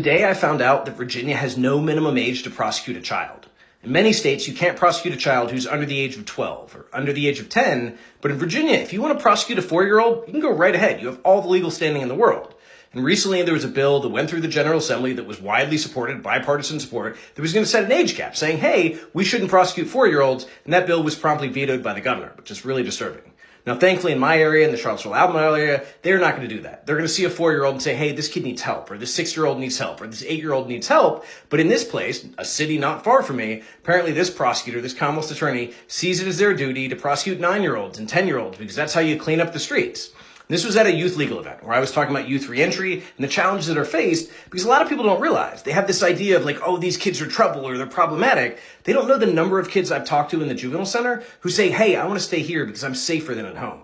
Today, I found out that Virginia has no minimum age to prosecute a child. In many states, you can't prosecute a child who's under the age of 12 or under the age of 10, but in Virginia, if you want to prosecute a 4-year-old, you can go right ahead. You have all the legal standing in the world. And recently, there was a bill that went through the General Assembly that was widely supported, bipartisan support, that was going to set an age cap, saying, hey, we shouldn't prosecute 4-year-olds, and that bill was promptly vetoed by the governor, which is really disturbing. Now, thankfully, in my area, in the Charlottesville-Albemarle area, they're not going to do that. They're going to see a 4-year-old and say, hey, this kid needs help, or this 6-year-old needs help, or this 8-year-old needs help. But in this place, a city not far from me, apparently this prosecutor, this Commonwealth's attorney, sees it as their duty to prosecute 9-year-olds and 10-year-olds because that's how you clean up the streets. This was at a youth legal event where I was talking about youth reentry and the challenges that are faced because a lot of people don't realize. They have this idea of like, oh, these kids are trouble or they're problematic. They don't know the number of kids I've talked to in the juvenile center who say, hey, I want to stay here because I'm safer than at home.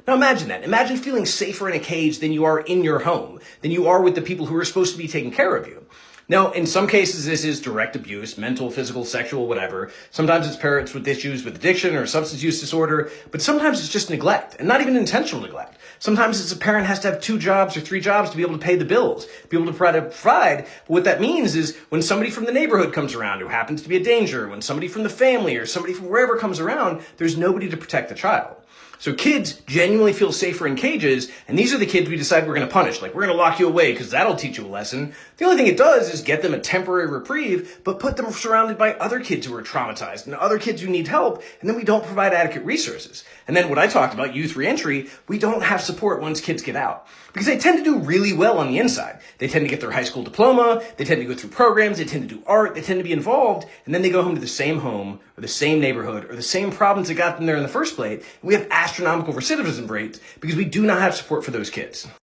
Now imagine that. Imagine feeling safer in a cage than you are in your home, than you are with the people who are supposed to be taking care of you. Now, in some cases, this is direct abuse, mental, physical, sexual, whatever. Sometimes it's parents with issues with addiction or substance use disorder, but sometimes it's just neglect, and not even intentional neglect. Sometimes it's a parent has to have 2 jobs or 3 jobs to be able to pay the bills, be able to provide. But what that means is when somebody from the neighborhood comes around who happens to be a danger, when somebody from the family or somebody from wherever comes around, there's nobody to protect the child. So kids genuinely feel safer in cages, and these are the kids we decide we're going to punish. Like, we're going to lock you away because that'll teach you a lesson. The only thing it does is get them a temporary reprieve, but put them surrounded by other kids who are traumatized and other kids who need help, and then we don't provide adequate resources. And then what I talked about, youth reentry, we don't have support once kids get out. Because they tend to do really well on the inside. They tend to get their high school diploma, they tend to go through programs, they tend to do art, they tend to be involved, and then they go home to the same home, or the same neighborhood, or the same problems that got them there in the first place. And we have astronomical recidivism rates because we do not have support for those kids.